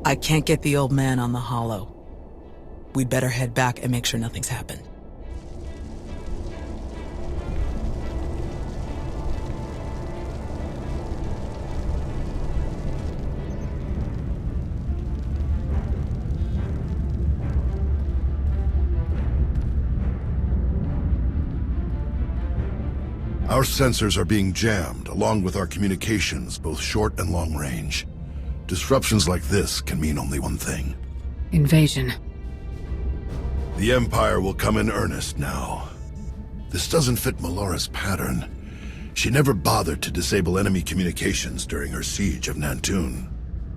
I can't get the old man on the holo. We'd better head back and make sure nothing's happened. Our sensors are being jammed, along with our communications, both short and long range. Disruptions like this can mean only one thing. Invasion. The Empire will come in earnest now. This doesn't fit Melora's pattern. She never bothered to disable enemy communications during her siege of Nantoon.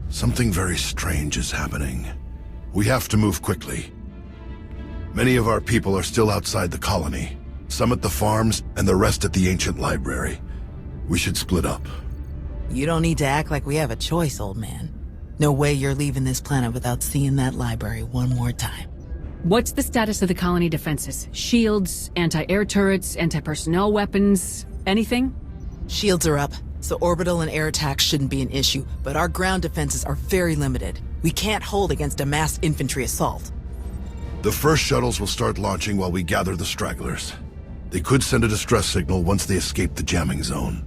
Something very strange is happening. We have to move quickly. Many of our people are still outside the colony. Some at the farms, and the rest at the ancient library. We should split up. You don't need to act like we have a choice, old man. No way you're leaving this planet without seeing that library one more time. What's the status of the colony defenses? Shields, anti-air turrets, anti-personnel weapons, anything? Shields are up, so orbital and air attacks shouldn't be an issue, but our ground defenses are very limited. We can't hold against a mass infantry assault. The first shuttles will start launching while we gather the stragglers. They could send a distress signal once they escape the jamming zone.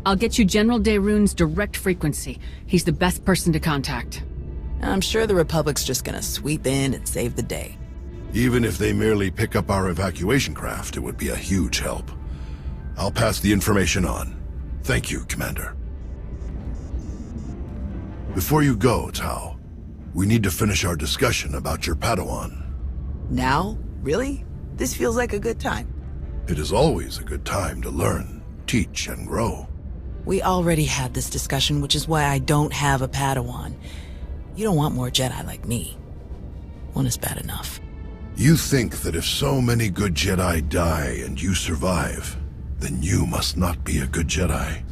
I'll get you General Daeroon's direct frequency. He's the best person to contact. I'm sure the Republic's just gonna sweep in and save the day. Even if they merely pick up our evacuation craft, it would be a huge help. I'll pass the information on. Thank you, Commander. Before you go, Tao, we need to finish our discussion about your Padawan. Now? Really? This feels like a good time. It is always a good time to learn, teach, and grow. We already had this discussion, which is why I don't have a Padawan. You don't want more Jedi like me. One is bad enough. You think that if so many good Jedi die and you survive, then you must not be a good Jedi.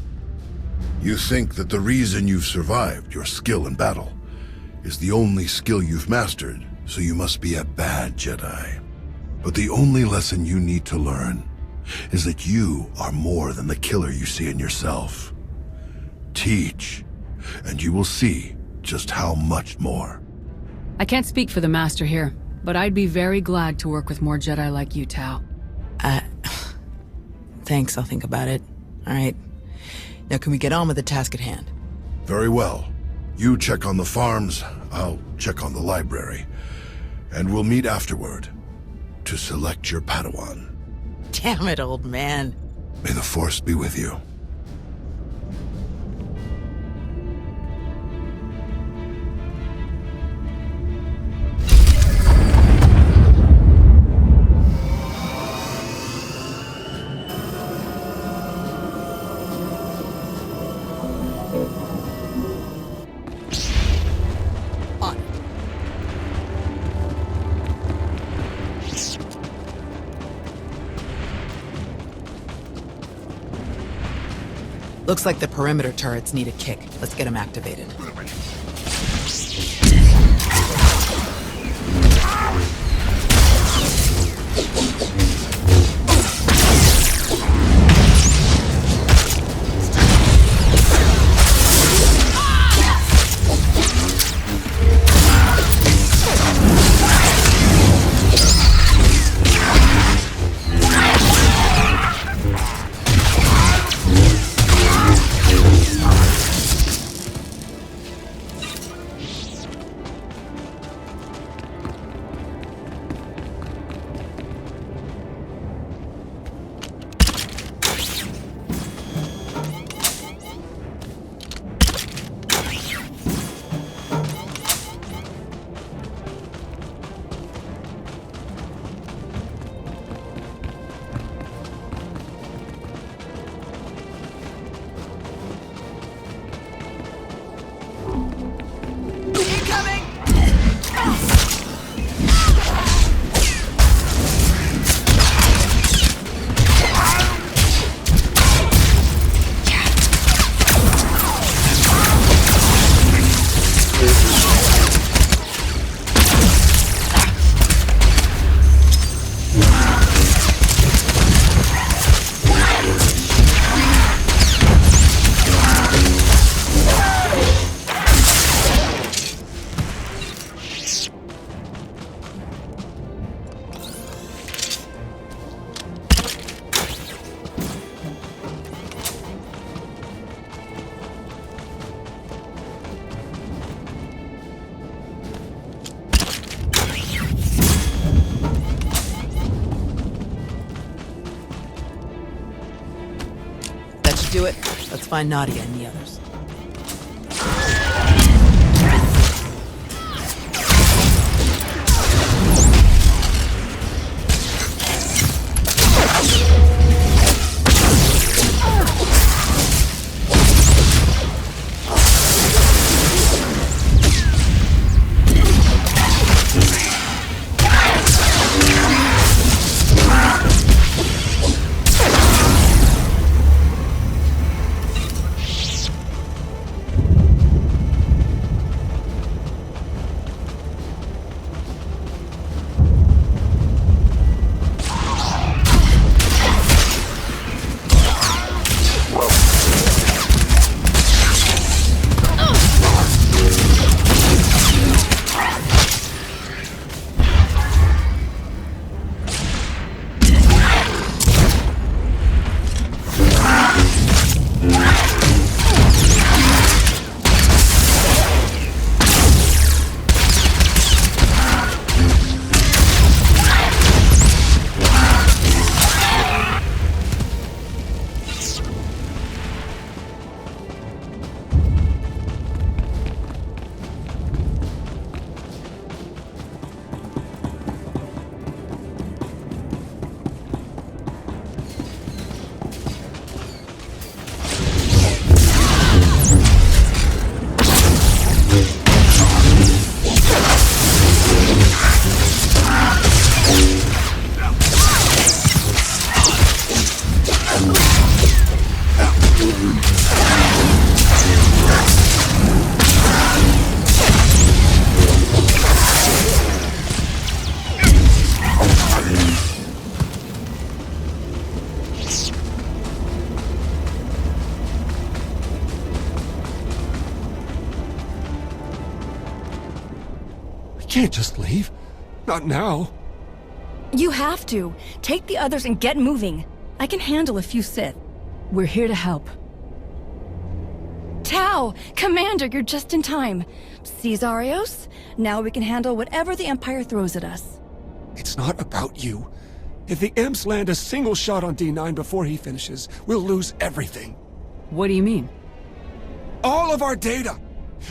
You think that the reason you've survived, your skill in battle, is the only skill you've mastered, so you must be a bad Jedi. But the only lesson you need to learn is that you are more than the killer you see in yourself. Teach, and you will see just how much more. I can't speak for the Master here, but I'd be very glad to work with more Jedi like you, Tao. Thanks, I'll think about it. All right. Now can we get on with the task at hand? Very well. You check on the farms, I'll check on the library. And we'll meet afterward to select your Padawan. Damn it, old man. May the Force be with you. Looks like the perimeter turrets need a kick. Let's get them activated. do it. Let's find Nadia and the others. Can't just leave. Not now. You have to. Take the others and get moving. I can handle a few Sith. We're here to help. Tau! Commander, you're just in time. See, Zarios? Now we can handle whatever the Empire throws at us. It's not about you. If the Imps land a single shot on D9 before he finishes, we'll lose everything. What do you mean? All of our data!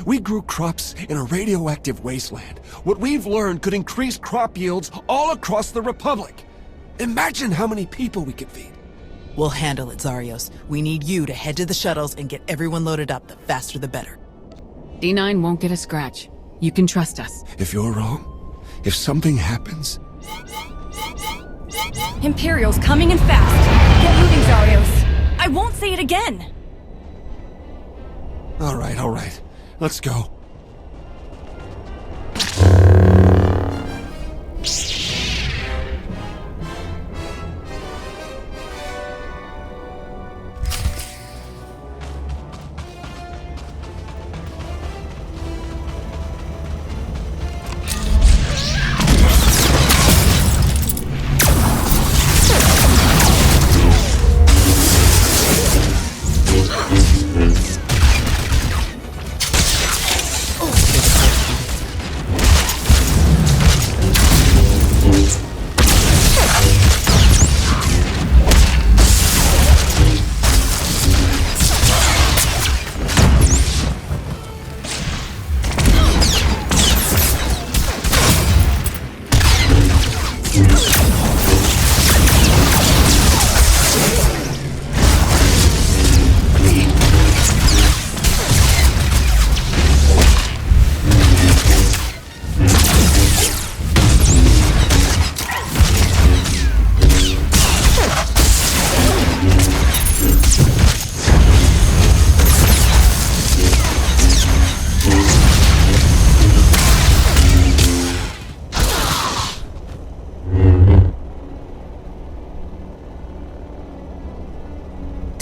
We grew crops in a radioactive wasteland. What we've learned could increase crop yields all across the Republic. Imagine how many people we could feed. We'll handle it, Zarios. We need you to head to the shuttles and get everyone loaded up. The faster the better. D9 won't get a scratch. You can trust us. If you're wrong, if something happens... Imperial's coming in fast. Get moving, Zarios. I won't say it again. All right. Let's go.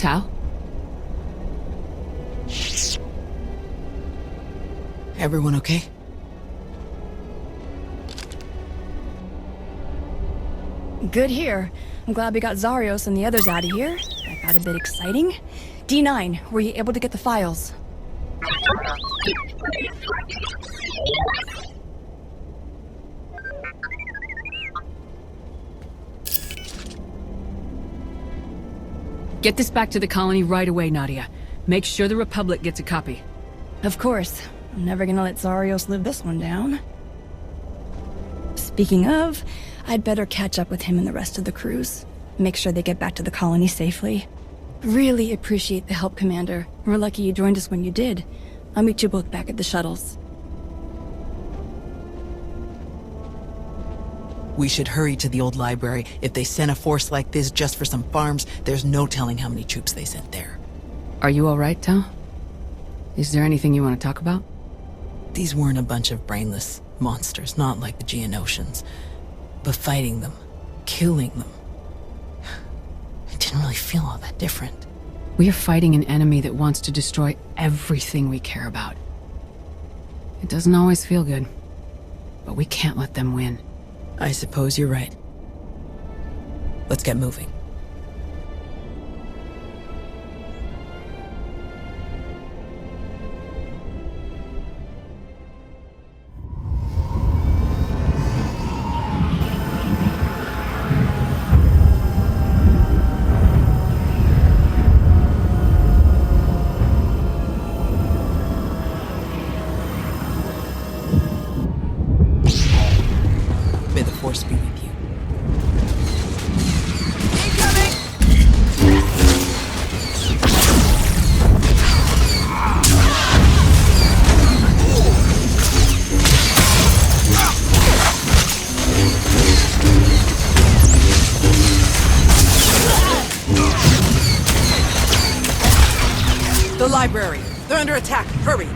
Tau? Everyone okay? Good here. I'm glad we got Zarios and the others out of here. That got a bit exciting. D9, were you able to get the files? Get this back to the colony right away, Nadia. Make sure the Republic gets a copy. Of course. I'm never gonna let Zarios live this one down. Speaking of, I'd better catch up with him and the rest of the crews. Make sure they get back to the colony safely. Really appreciate the help, Commander. We're lucky you joined us when you did. I'll meet you both back at the shuttles. We should hurry to the old library. If they sent a force like this just for some farms, there's no telling how many troops they sent there. Are you alright, Tal? Is there anything you want to talk about? These weren't a bunch of brainless monsters, not like the Geonosians. But fighting them, killing them, it didn't really feel all that different. We are fighting an enemy that wants to destroy everything we care about. It doesn't always feel good, but we can't let them win. I suppose you're right. Let's get moving. May the Force be with you. The library! They're under attack! Hurry!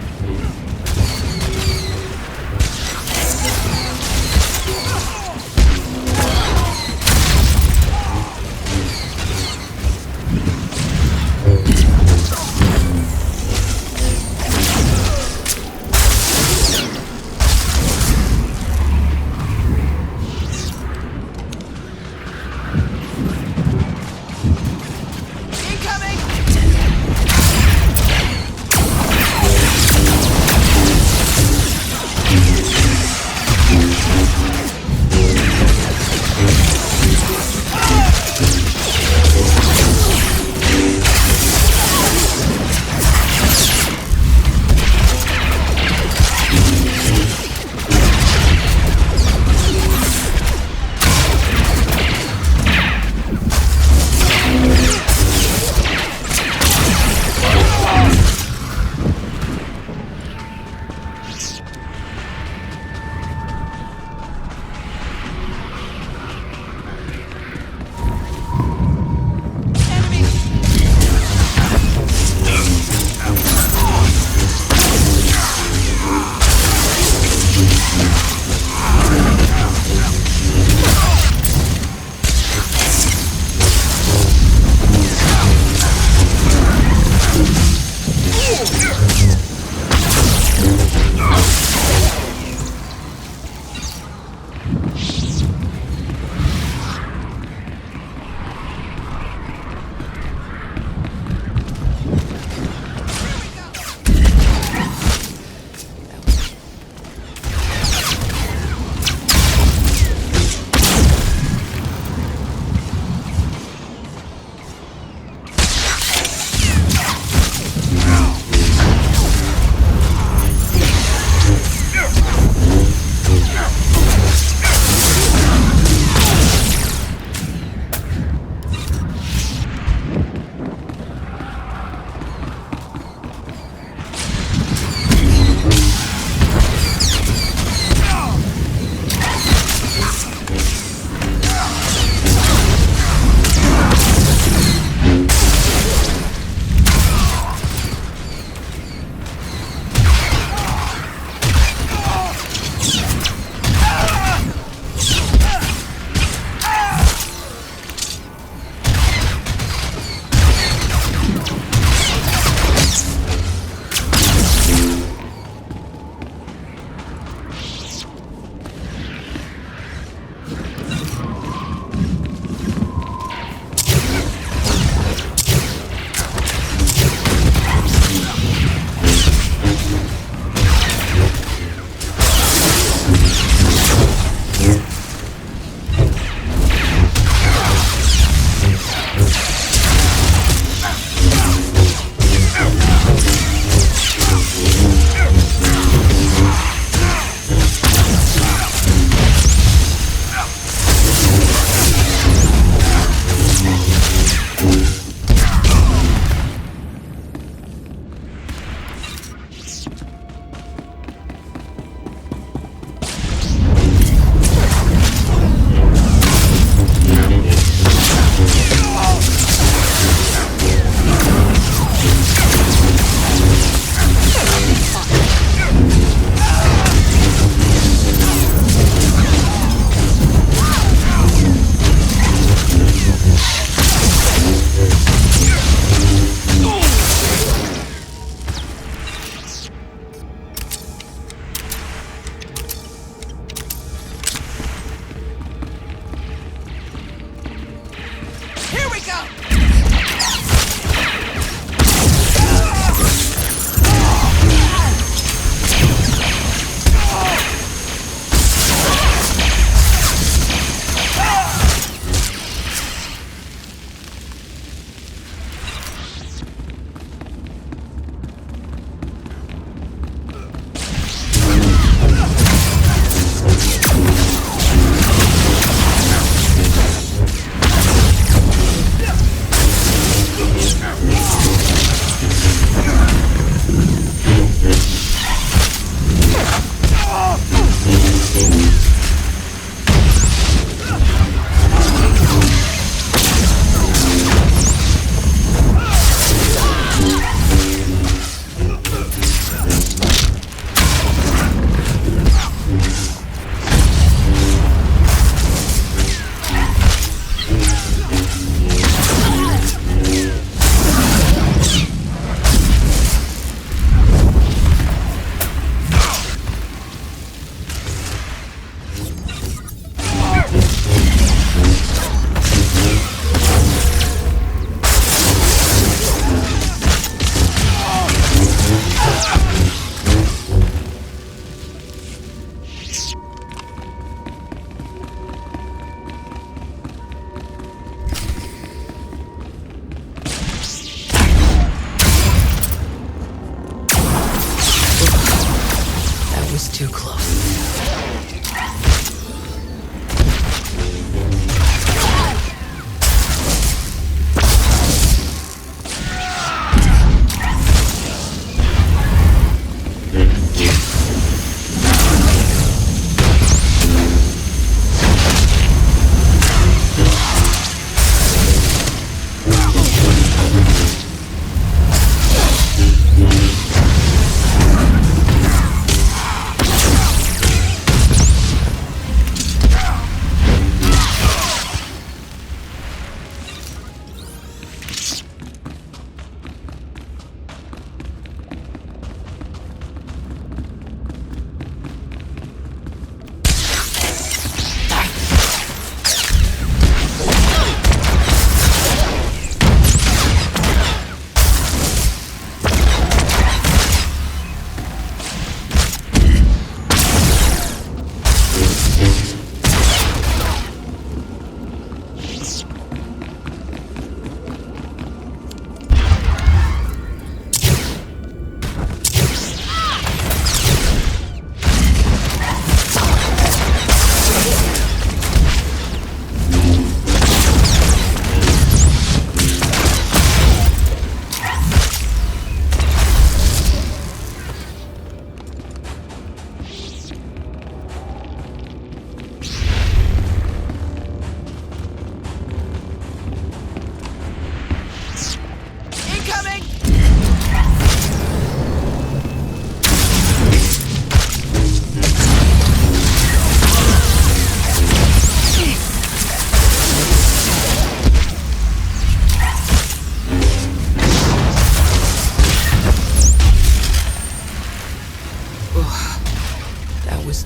close.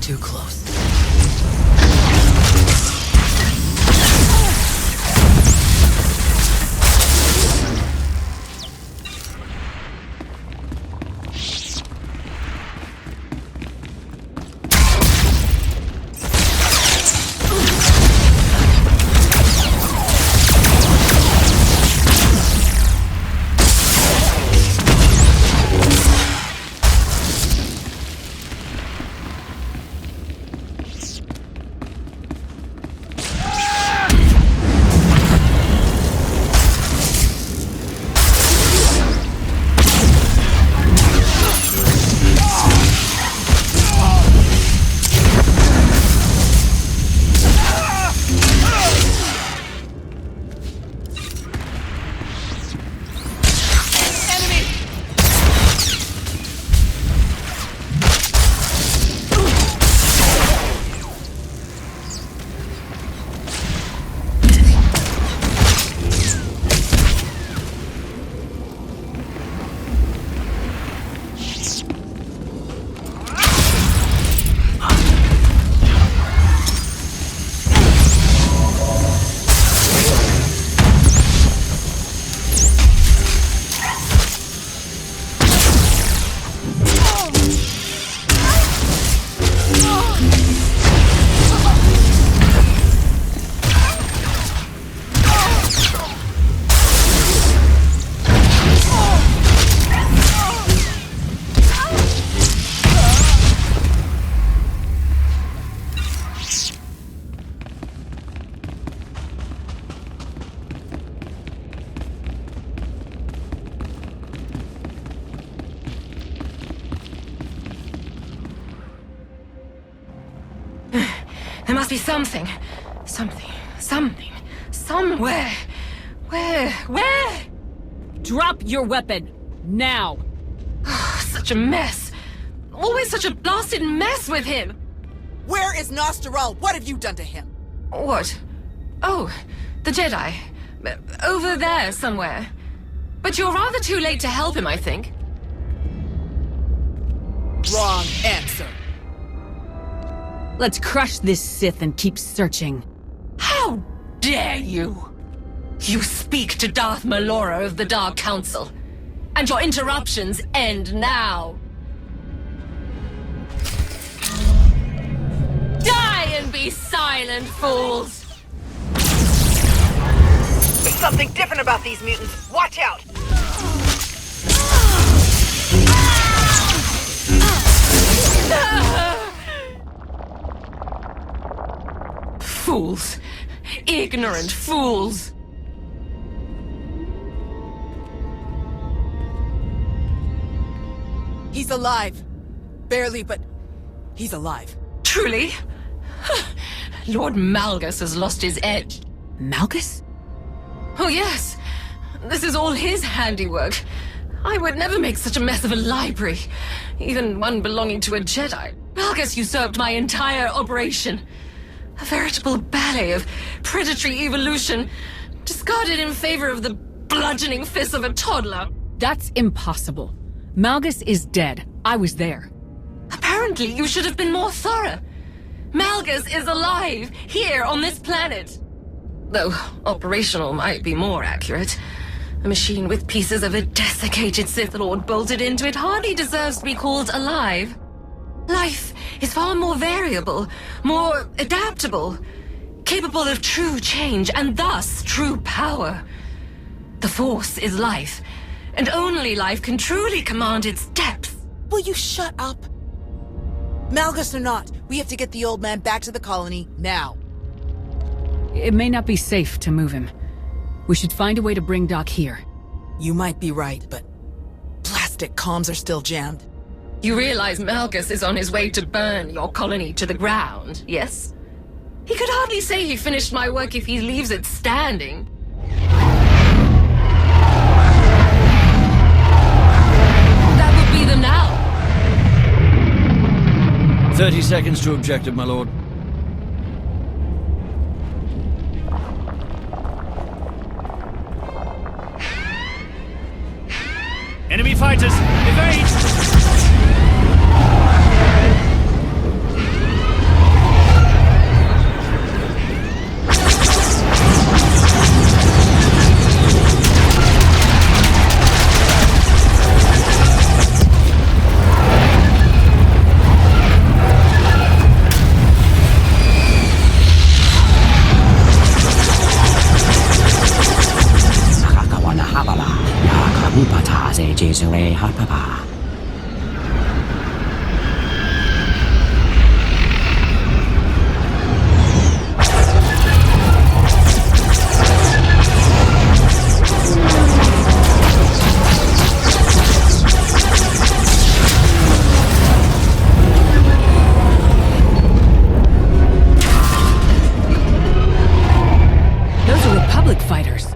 Too close. There must be something. Something. Somewhere. Where? Drop your weapon. Now. Such a mess. Always such a blasted mess with him. Where is Nostero? What have you done to him? What? Oh, the Jedi. Over there somewhere. But you're rather too late to help him, I think. Wrong answer. Let's crush this Sith and keep searching. How dare you! You speak to Darth Malora of the Dark Council. And your interruptions end now. Die and be silent, fools! There's something different about these mutants. Watch out! Fools. Ignorant fools. He's alive. Barely, but he's alive. Truly? Lord Malgus has lost his edge. Malgus? Oh yes. This is all his handiwork. I would never make such a mess of a library, even one belonging to a Jedi. Malgus usurped my entire operation. A veritable ballet of predatory evolution, discarded in favor of the bludgeoning fists of a toddler. That's impossible. Malgus is dead. I was there. Apparently, you should have been more thorough. Malgus is alive, here on this planet. Though operational might be more accurate. A machine with pieces of a desiccated Sith Lord bolted into it hardly deserves to be called alive. Life is far more variable, more adaptable, capable of true change, and thus true power. The Force is life, and only life can truly command its depth. Will you shut up? Malgus or not, we have to get the old man back to the colony now. It may not be safe to move him. We should find a way to bring Doc here. You might be right, but plastic comms are still jammed. You realize Malgus is on his way to burn your colony to the ground, yes? He could hardly say he finished my work if he leaves it standing. That would be them now. 30 seconds to objective, my lord. Enemy fighters, evade! Those are Republic fighters.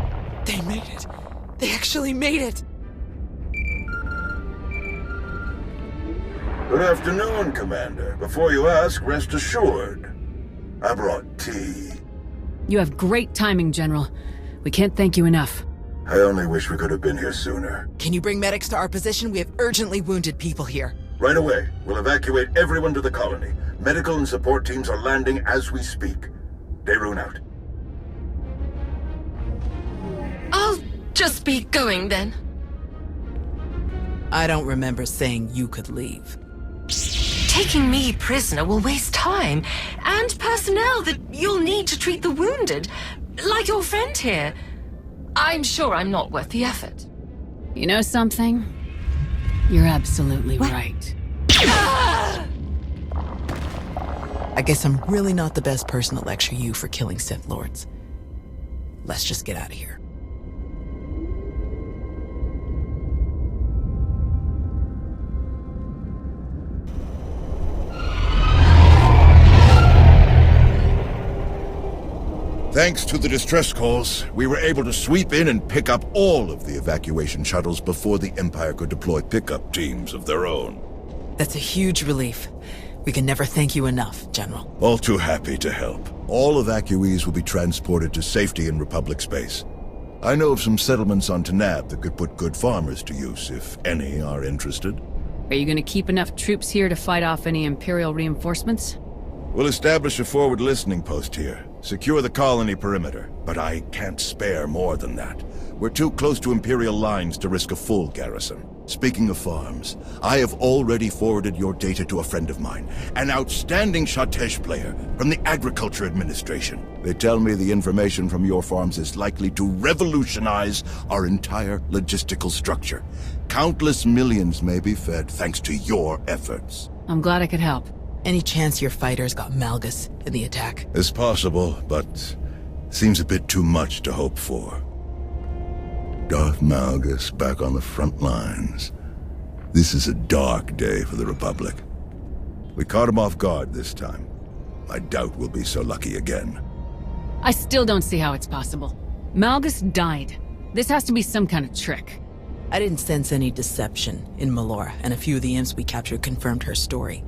They made it. They actually made it. Good afternoon, Commander. Before you ask, rest assured. I brought tea. You have great timing, General. We can't thank you enough. I only wish we could have been here sooner. Can you bring medics to our position? We have urgently wounded people here. Right away. We'll evacuate everyone to the colony. Medical and support teams are landing as we speak. Daerun out. I'll just be going then. I don't remember saying you could leave. Taking me prisoner will waste time and personnel that you'll need to treat the wounded, like your friend here. I'm sure I'm not worth the effort. You know something? You're absolutely right. I guess I'm really not the best person to lecture you for killing Sith Lords. Let's just get out of here. Thanks to the distress calls, we were able to sweep in and pick up all of the evacuation shuttles before the Empire could deploy pickup teams of their own. That's a huge relief. We can never thank you enough, General. All too happy to help. All evacuees will be transported to safety in Republic space. I know of some settlements on Tanab that could put good farmers to use, if any are interested. Are you gonna keep enough troops here to fight off any Imperial reinforcements? We'll establish a forward listening post here. Secure the colony perimeter, but I can't spare more than that. We're too close to Imperial lines to risk a full garrison. Speaking of farms, I have already forwarded your data to a friend of mine, an outstanding Shatesh player from the Agriculture Administration. They tell me the information from your farms is likely to revolutionize our entire logistical structure. Countless millions may be fed thanks to your efforts. I'm glad I could help. Any chance your fighters got Malgus in the attack? It's possible, but seems a bit too much to hope for. Darth Malgus back on the front lines. This is a dark day for the Republic. We caught him off guard this time. I doubt we'll be so lucky again. I still don't see how it's possible. Malgus died. This has to be some kind of trick. I didn't sense any deception in Melora, and a few of the imps we captured confirmed her story.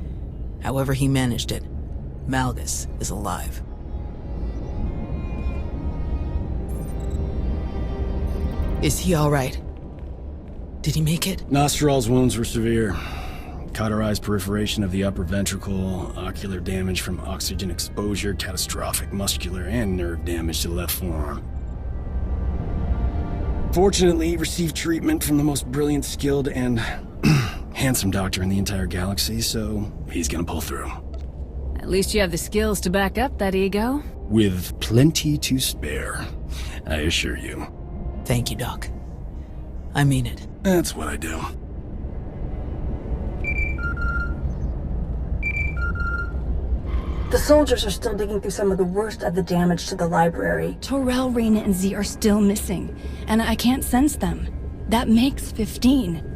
However he managed it, Malgus is alive. Is he all right? Did he make it? Nostral's wounds were severe. Cauterized perforation of the upper ventricle, ocular damage from oxygen exposure, catastrophic muscular and nerve damage to the left forearm. Fortunately, he received treatment from the most brilliant, skilled, and handsome doctor in the entire galaxy, so he's gonna pull through. At least you have the skills to back up that ego. With plenty to spare, I assure you. Thank you, Doc. I mean it. That's what I do. The soldiers are still digging through some of the worst of the damage to the library. Torel, Reyna, and Z are still missing, and I can't sense them. That makes 15.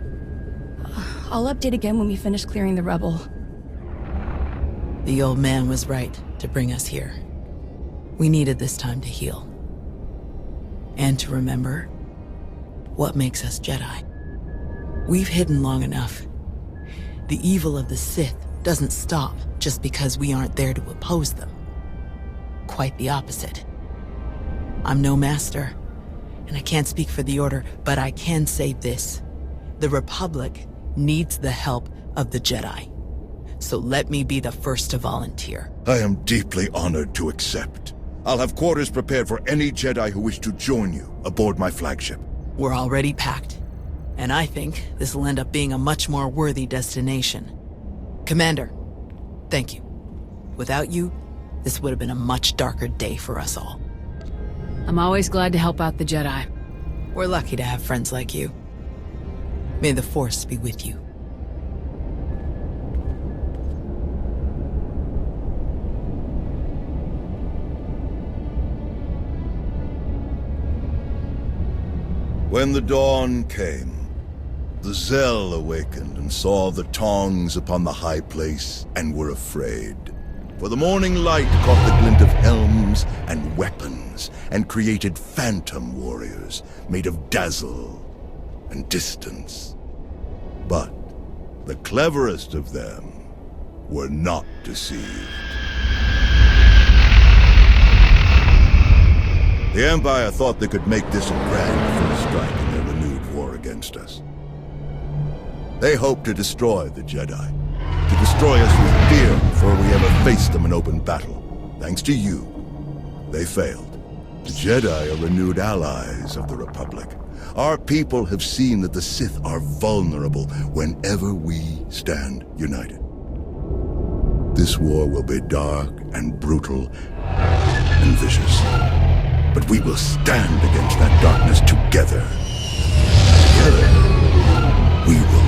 I'll update again when we finish clearing the rubble. The old man was right to bring us here. We needed this time to heal. And to remember what makes us Jedi. We've hidden long enough. The evil of the Sith doesn't stop just because we aren't there to oppose them. Quite the opposite. I'm no master, and I can't speak for the Order, but I can say this. The Republic needs the help of the Jedi. So let me be the first to volunteer. I am deeply honored to accept. I'll have quarters prepared for any Jedi who wish to join you aboard my flagship. We're already packed, and I think this will end up being a much more worthy destination. Commander, thank you. Without you, this would have been a much darker day for us all. I'm always glad to help out the Jedi. We're lucky to have friends like you. May the Force be with you. When the dawn came, the Zell awakened and saw the tongs upon the high place and were afraid. For the morning light caught the glint of helms and weapons and created phantom warriors made of dazzle and distance. But the cleverest of them were not deceived. The Empire thought they could make this a grand first strike in their renewed war against us. They hoped to destroy the Jedi, to destroy us with fear before we ever faced them in open battle. Thanks to you, they failed. The Jedi are renewed allies of the Republic. Our people have seen that the Sith are vulnerable whenever we stand united. This war will be dark and brutal and vicious. But we will stand against that darkness together. Together, we will